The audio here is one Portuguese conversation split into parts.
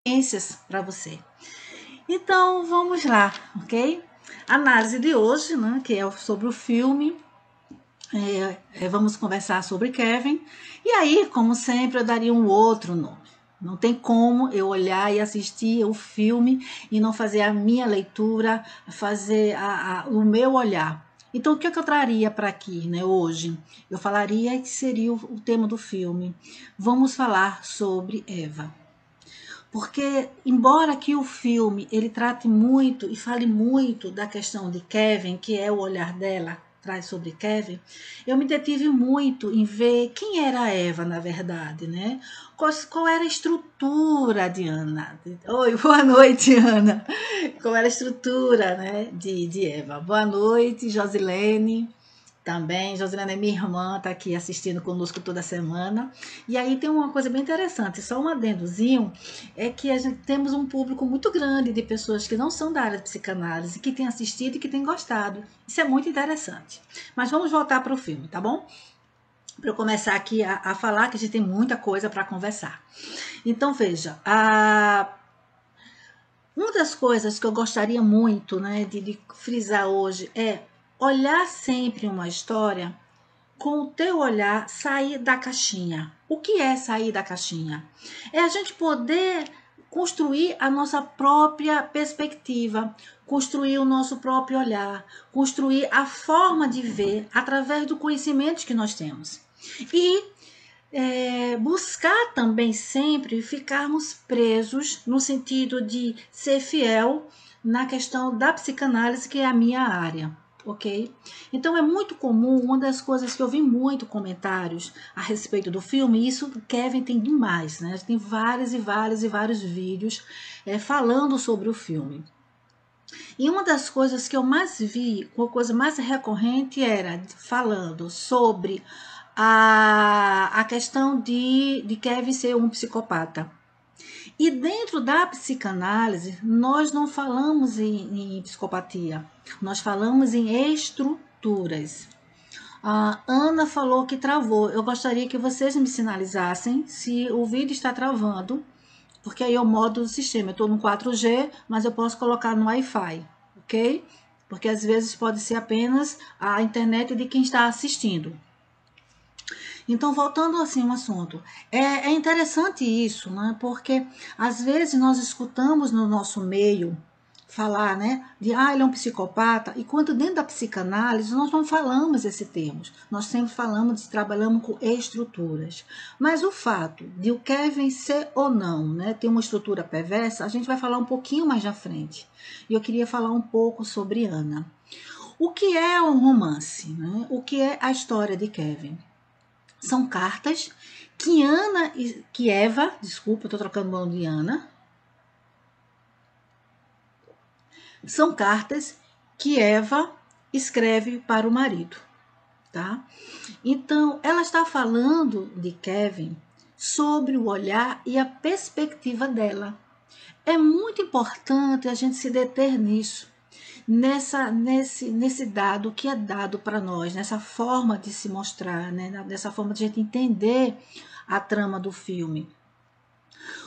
experiências para você. Então, vamos lá, ok? A análise de hoje, né, que é sobre o filme, vamos conversar sobre Kevin. E aí, como sempre, eu daria um outro nome. Não tem como eu olhar e assistir o filme e não fazer a minha leitura, fazer o meu olhar. Então, o que eu traria para aqui, né, hoje? Eu falaria que seria o tema do filme. Vamos falar sobre Eva. Porque, embora que o filme ele trate muito e fale muito da questão de Kevin, que é o olhar dela, traz sobre Kevin, eu me detive muito em ver quem era a Eva, na verdade, né? Qual era a estrutura de Ana? Oi, boa noite, Ana. Qual era a estrutura, né, de Eva? Boa noite, Josilene. Também, Josilene é minha irmã, está aqui assistindo conosco toda semana. E aí tem uma coisa bem interessante, só um adendozinho, é que a gente temos um público muito grande de pessoas que não são da área de psicanálise, que têm assistido e que têm gostado. Isso é muito interessante. Mas vamos voltar para o filme, tá bom? Para eu começar aqui a falar, que a gente tem muita coisa para conversar. Então, veja, uma das coisas que eu gostaria muito, né, de frisar hoje é olhar sempre uma história com o teu olhar, sair da caixinha. O que é sair da caixinha? É a gente poder construir a nossa própria perspectiva, construir o nosso próprio olhar, construir a forma de ver através do conhecimento que nós temos. E buscar também sempre ficarmos presos no sentido de ser fiel na questão da psicanálise, que é a minha área. Ok? Então é muito comum, uma das coisas que eu vi muito comentários a respeito do filme, e isso o Kevin tem demais, né? Tem vários e vários vídeos falando sobre o filme. E uma das coisas que eu mais vi, uma coisa mais recorrente era falando sobre a questão de Kevin ser um psicopata. E dentro da psicanálise, nós não falamos em psicopatia, nós falamos em estruturas. A Ana falou que travou. Eu gostaria que vocês me sinalizassem se o vídeo está travando, porque aí eu modo o sistema. Eu estou no 4G, mas eu posso colocar no Wi-Fi, ok? Porque às vezes pode ser apenas a internet de quem está assistindo. Então, voltando assim ao assunto, é interessante isso, né? Porque às vezes nós escutamos no nosso meio falar, né, de ele é um psicopata, e quando dentro da psicanálise nós não falamos esse termo, nós sempre falamos de trabalhamos com estruturas. Mas o fato de o Kevin ser ou não, né, ter uma estrutura perversa, a gente vai falar um pouquinho mais na frente. E eu queria falar um pouco sobre Ana. O que é um romance, né? O que é a história de Kevin? São cartas que Eva, desculpa, eu tô trocando o nome de Ana. São cartas que Eva escreve para o marido, tá? Então, ela está falando de Kevin sobre o olhar e a perspectiva dela. É muito importante a gente se deter nisso, nesse dado que é dado para nós, nessa forma de se mostrar, né? Nessa forma de a gente entender a trama do filme.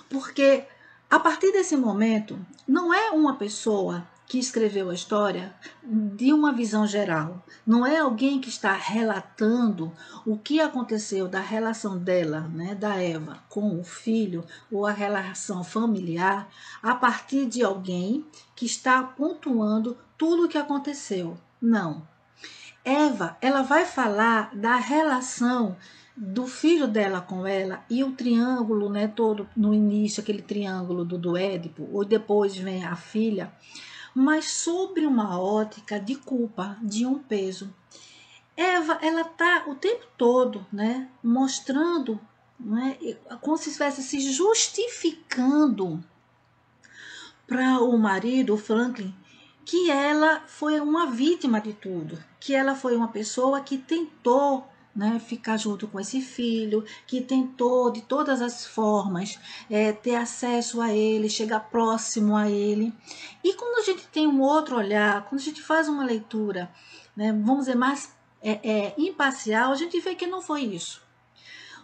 Porque a partir desse momento, não é uma pessoa que escreveu a história de uma visão geral. Não é alguém que está relatando o que aconteceu da relação dela, né, da Eva, com o filho, ou a relação familiar, a partir de alguém que está pontuando tudo o que aconteceu. Não. Eva, ela vai falar da relação do filho dela com ela e o triângulo, né, todo no início, aquele triângulo do Édipo, ou depois vem a filha, mas sobre uma ótica de culpa, de um peso. Eva, ela tá o tempo todo, né, mostrando, né, como se estivesse se justificando para o marido, o Franklin, que ela foi uma vítima de tudo, que ela foi uma pessoa que tentou, né, ficar junto com esse filho, que tentou de todas as formas ter acesso a ele, chegar próximo a ele. E quando a gente tem um outro olhar, quando a gente faz uma leitura, né, vamos dizer, mais imparcial, a gente vê que não foi isso.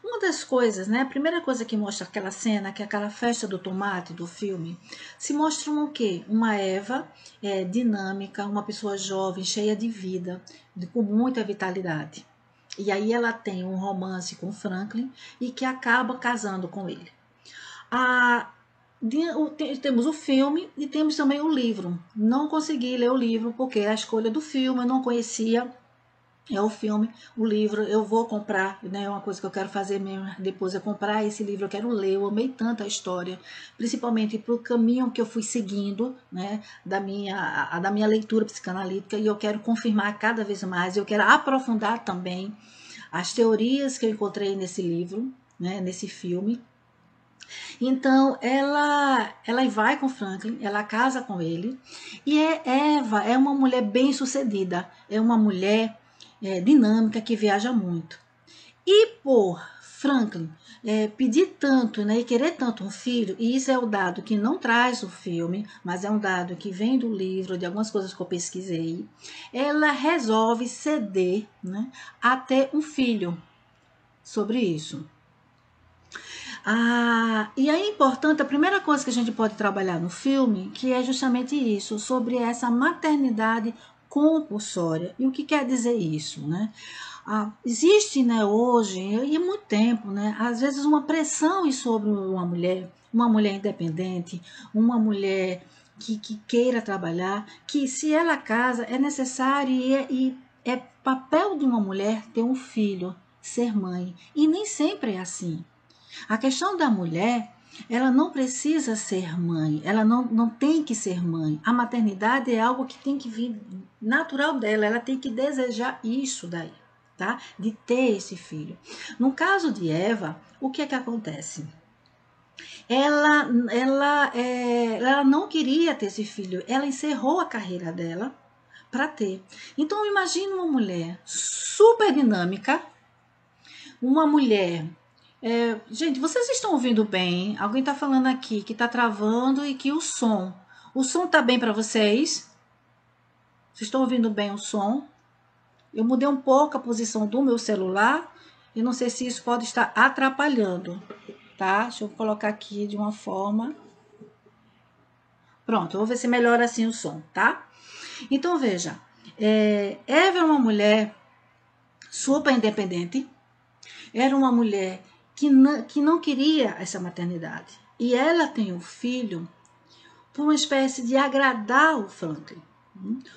Uma das coisas, né? A primeira coisa que mostra aquela cena, que é aquela festa do tomate do filme, se mostra o quê? Uma Eva dinâmica, uma pessoa jovem, cheia de vida, com muita vitalidade. E aí ela tem um romance com Franklin e que acaba casando com ele. Temos o filme e temos também o livro. Não consegui ler o livro porque é a escolha do filme, eu não conhecia. É o filme, o livro, eu vou comprar, né? É uma coisa que eu quero fazer mesmo depois, é comprar esse livro, eu quero ler, eu amei tanto a história, principalmente para o caminho que eu fui seguindo, né? Da minha leitura psicanalítica, e eu quero confirmar cada vez mais, eu quero aprofundar também as teorias que eu encontrei nesse livro, né? Nesse filme. Então, ela vai com Franklin, ela casa com ele, e Eva é uma mulher bem-sucedida, é uma mulher dinâmica que viaja muito. E por Franklin pedir tanto, né, e querer tanto um filho, e isso é o dado que não traz o filme, mas é um dado que vem do livro, de algumas coisas que eu pesquisei, ela resolve ceder, né, a ter um filho sobre isso. E aí é importante, a primeira coisa que a gente pode trabalhar no filme, que é justamente isso, sobre essa maternidade compulsória. E o que quer dizer isso, né? Existe, né, hoje, e há muito tempo, né, às vezes uma pressão sobre uma mulher independente, uma mulher que queira trabalhar, que se ela casa é necessário e é papel de uma mulher ter um filho, ser mãe. E nem sempre é assim. A questão da mulher, ela não precisa ser mãe, ela não tem que ser mãe. A maternidade é algo que tem que vir natural dela, ela tem que desejar isso daí, tá? De ter esse filho. No caso de Eva, o que é que acontece? Ela não queria ter esse filho, ela encerrou a carreira dela para ter. Então, imagine uma mulher super dinâmica, uma mulher gente, vocês estão ouvindo bem? Alguém está falando aqui que está travando e que o som está bem para vocês? Vocês estão ouvindo bem o som? Eu mudei um pouco a posição do meu celular e não sei se isso pode estar atrapalhando, tá? Deixa eu colocar aqui de uma forma. Pronto, eu vou ver se melhora assim o som, tá? Então veja, Eva é uma mulher super independente, era uma mulher que não queria essa maternidade. E ela tem um filho por uma espécie de agradar o Franklin.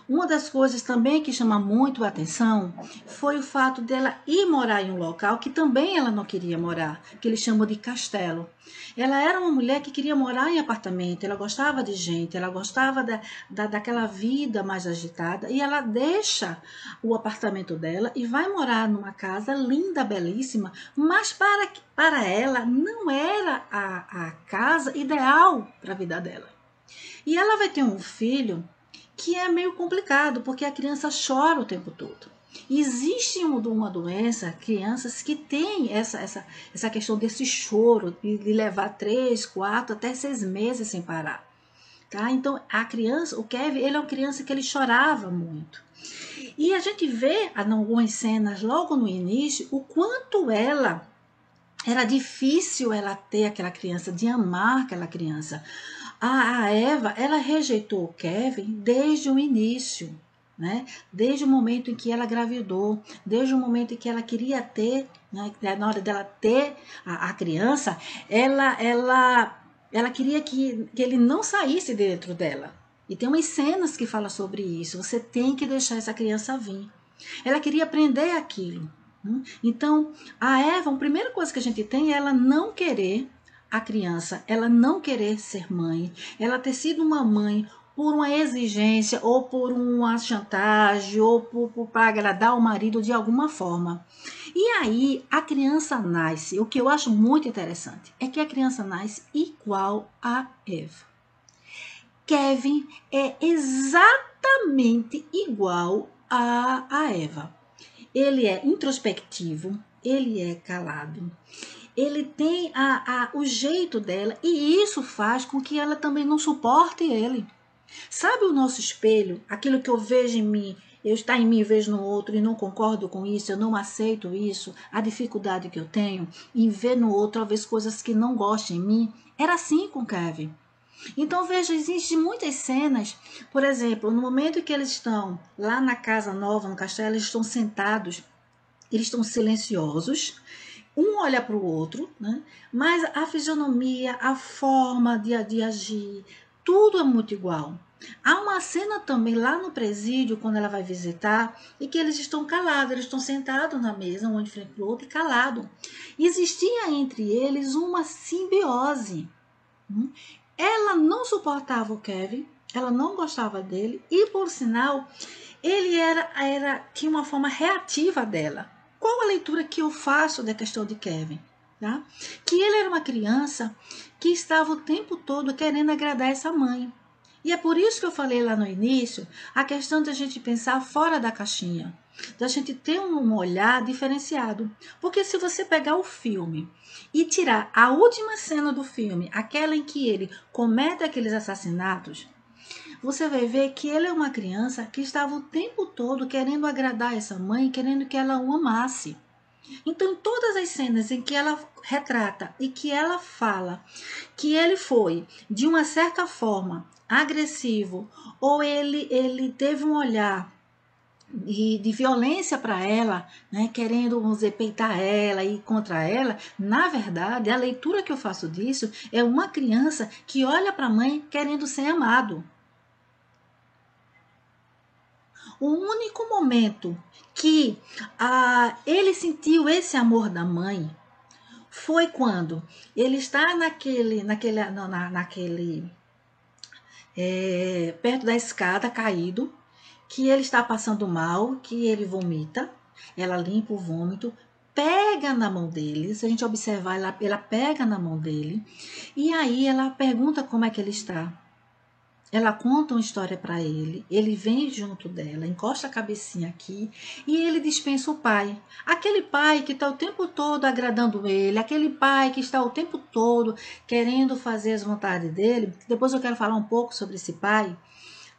Uma das coisas também que chama muito a atenção foi o fato dela ir morar em um local que também ela não queria morar, que eles chamam de castelo. Ela era uma mulher que queria morar em apartamento, ela gostava de gente, ela gostava daquela vida mais agitada, e ela deixa o apartamento dela e vai morar numa casa linda, belíssima, mas para ela não era a casa ideal para a vida dela. E ela vai ter um filho que é meio complicado, porque a criança chora o tempo todo. Existe uma doença, crianças que têm essa questão desse choro, de levar 3, 4, até 6 meses sem parar. Tá? Então, a criança, o Kevin, ele é uma criança que ele chorava muito. E a gente vê em algumas cenas, logo no início, o quanto era difícil ela ter aquela criança, de amar aquela criança. A Eva, ela rejeitou o Kevin desde o início, né? Desde o momento em que ela engravidou, desde o momento em que ela queria ter, né? Na hora dela ter a criança, ela queria que ele não saísse dentro dela. E tem umas cenas que falam sobre isso. Você tem que deixar essa criança vir. Ela queria aprender aquilo. Então, a Eva, a primeira coisa que a gente tem é ela não querer a criança, ela não querer ser mãe, ela ter sido uma mãe por uma exigência ou por uma chantagem ou para agradar o marido de alguma forma. E aí a criança nasce, o que eu acho muito interessante é que a criança nasce igual a Eva. Kevin é exatamente igual a Eva. Ele é introspectivo, ele é calado, ele tem o jeito dela e isso faz com que ela também não suporte ele. Sabe o nosso espelho? Aquilo que eu vejo em mim, eu estar em mim e vejo no outro e não concordo com isso, eu não aceito isso, a dificuldade que eu tenho em ver no outro, talvez coisas que não gostem em mim. Era assim com Kevin. Então, veja, existem muitas cenas, por exemplo, no momento que eles estão lá na casa nova, no castelo, eles estão sentados, eles estão silenciosos, um olha para o outro, né? Mas a fisionomia, a forma de agir, tudo é muito igual. Há uma cena também lá no presídio, quando ela vai visitar, e que eles estão calados, eles estão sentados na mesa, um de frente para o outro, e calados. Existia entre eles uma simbiose. Ela não suportava o Kevin, ela não gostava dele, e por sinal, ele tinha uma forma reativa dela. Qual a leitura que eu faço da questão de Kevin? Tá? Que ele era uma criança que estava o tempo todo querendo agradar essa mãe. E é por isso que eu falei lá no início, a questão de a gente pensar fora da caixinha, da gente ter um olhar diferenciado. Porque se você pegar o filme e tirar a última cena do filme, aquela em que ele comete aqueles assassinatos, você vai ver que ele é uma criança que estava o tempo todo querendo agradar essa mãe, querendo que ela o amasse. Então, todas as cenas em que ela retrata e que ela fala que ele foi, de uma certa forma, agressivo, ou ele teve um olhar de violência para ela, né, querendo, vamos dizer, peitar ela e ir contra ela, na verdade, a leitura que eu faço disso é uma criança que olha para a mãe querendo ser amado. O único momento que ele sentiu esse amor da mãe foi quando ele está perto da escada, caído, que ele está passando mal, que ele vomita, ela limpa o vômito, pega na mão dele, se a gente observar, ela pega na mão dele, e aí ela pergunta como é que ele está. Ela conta uma história para ele, ele vem junto dela, encosta a cabecinha aqui e ele dispensa o pai. Aquele pai que está o tempo todo agradando ele, aquele pai que está o tempo todo querendo fazer as vontades dele. Depois eu quero falar um pouco sobre esse pai,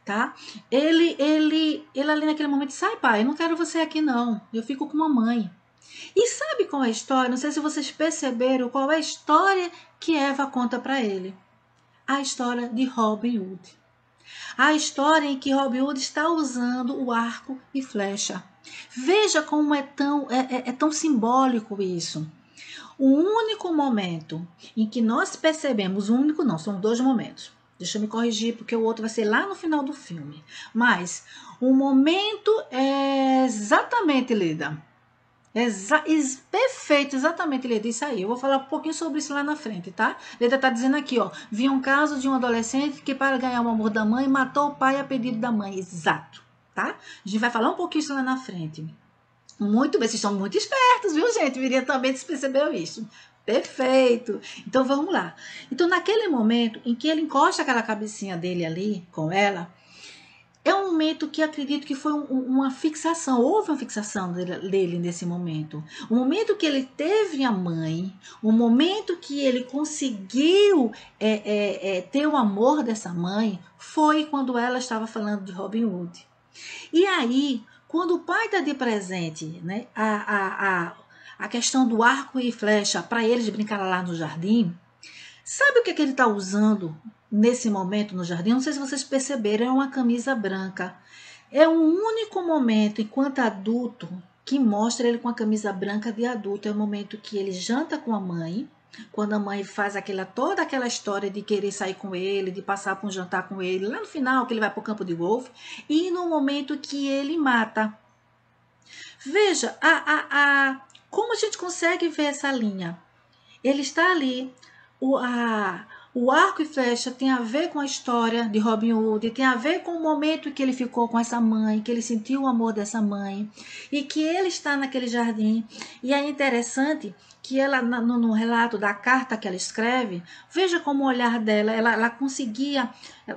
tá? Ele ali naquele momento, sai pai, eu não quero você aqui não, eu fico com mamãe. E sabe qual é a história? Não sei se vocês perceberam qual é a história que Eva conta para ele. A história de Robin Hood. A história em que Robin Hood está usando o arco e flecha. Veja como é tão simbólico isso. O único momento em que nós percebemos, o único não, são dois momentos. Deixa eu me corrigir, porque o outro vai ser lá no final do filme. Mas o momento é exatamente, Lida. Perfeito, exatamente, Leda, isso aí. Eu vou falar um pouquinho sobre isso lá na frente, tá? Leda tá dizendo aqui, ó. Vi um caso de um adolescente que, para ganhar o amor da mãe, matou o pai a pedido da mãe. Exato, tá? A gente vai falar um pouquinho isso lá na frente. Muito bem, vocês são muito espertos, viu, gente? Viria também se percebeu isso. Perfeito. Então, vamos lá. Então, naquele momento em que ele encosta aquela cabecinha dele ali com ela, é um momento que acredito que foi uma fixação, houve uma fixação dele nesse momento. O momento que ele teve a mãe, o momento que ele conseguiu ter o amor dessa mãe, foi quando ela estava falando de Robin Hood. E aí, quando o pai dá de presente, né, a questão do arco e flecha para eles brincar lá no jardim, sabe o que ele está usando nesse momento no jardim? Não sei se vocês perceberam, é uma camisa branca. É o único momento, enquanto adulto, que mostra ele com a camisa branca de adulto. É o momento que ele janta com a mãe, quando a mãe faz toda aquela história de querer sair com ele, de passar por um jantar com ele, lá no final, que ele vai para o campo de golfe, e no momento que ele mata. Veja, como a gente consegue ver essa linha? Ele está ali, o arco e flecha tem a ver com a história de Robin Hood, tem a ver com o momento que ele ficou com essa mãe, que ele sentiu o amor dessa mãe, e que ele está naquele jardim. E é interessante que ela, no relato da carta que ela escreve, veja como o olhar dela, ela conseguia,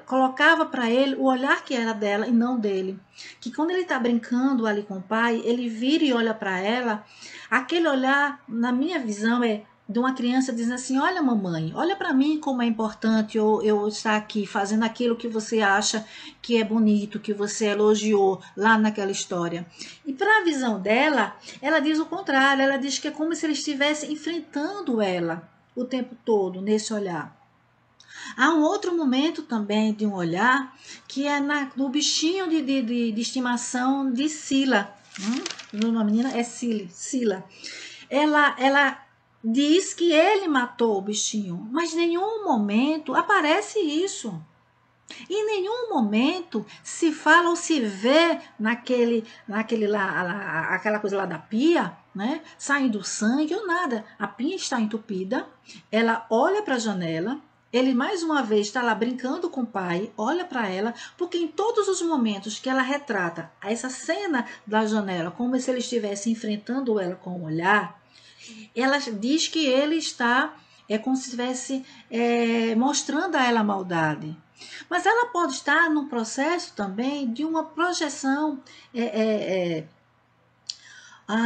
colocava para ele o olhar que era dela e não dele. Que quando ele está brincando ali com o pai, ele vira e olha para ela, aquele olhar, na minha visão, é de uma criança dizendo assim, olha mamãe, olha para mim como é importante eu estar aqui fazendo aquilo que você acha que é bonito, que você elogiou lá naquela história. E para a visão dela, ela diz o contrário, ela diz que é como se ele estivesse enfrentando ela o tempo todo nesse olhar. Há um outro momento também de um olhar que é no bichinho de estimação de Sila. O nome da menina é Sila. Ela diz que ele matou o bichinho, mas em nenhum momento aparece isso. Em nenhum momento se fala ou se vê aquela coisa lá da pia, né? Saindo sangue ou nada. A pia está entupida, ela olha para a janela, ele mais uma vez está lá brincando com o pai, olha para ela, porque em todos os momentos que ela retrata essa cena da janela, como se ele estivesse enfrentando ela com o olhar, ela diz que ele está, como se estivesse mostrando a ela a maldade. Mas ela pode estar num processo também de uma projeção,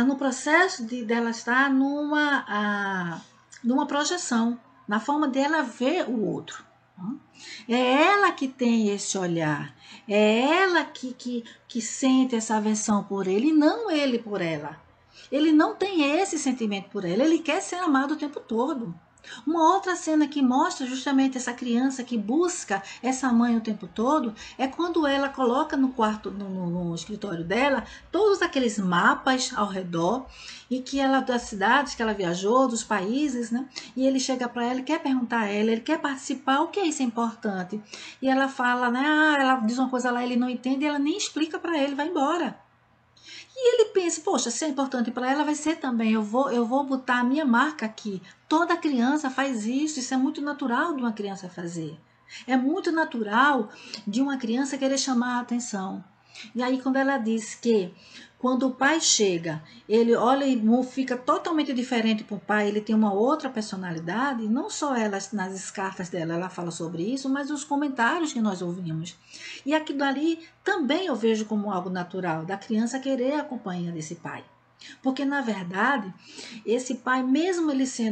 no processo dela estar numa projeção, na forma dela ver o outro. É ela que tem esse olhar, é ela que sente essa aversão por ele, e não ele por ela. Ele não tem esse sentimento por ela, ele quer ser amado o tempo todo. Uma outra cena que mostra justamente essa criança que busca essa mãe o tempo todo é quando ela coloca no quarto, no escritório dela, todos aqueles mapas ao redor e que ela das cidades que ela viajou, dos países, né? E ele chega para ela, quer perguntar a ela, ele quer participar, o que é isso importante? E ela fala, né? Ela diz uma coisa lá, ele não entende, e ela nem explica para ele, vai embora. E ele pensa, poxa, se é importante para ela, vai ser também. Eu vou botar a minha marca aqui. Toda criança faz isso é muito natural de uma criança fazer. É muito natural de uma criança querer chamar a atenção. E aí, quando ela diz que quando o pai chega, ele olha e fica totalmente diferente para o pai, ele tem uma outra personalidade, não só ela, nas cartas dela, ela fala sobre isso, mas os comentários que nós ouvimos. E aquilo ali também eu vejo como algo natural, da criança querer a companhia desse pai. Porque, na verdade, esse pai, mesmo ele sendo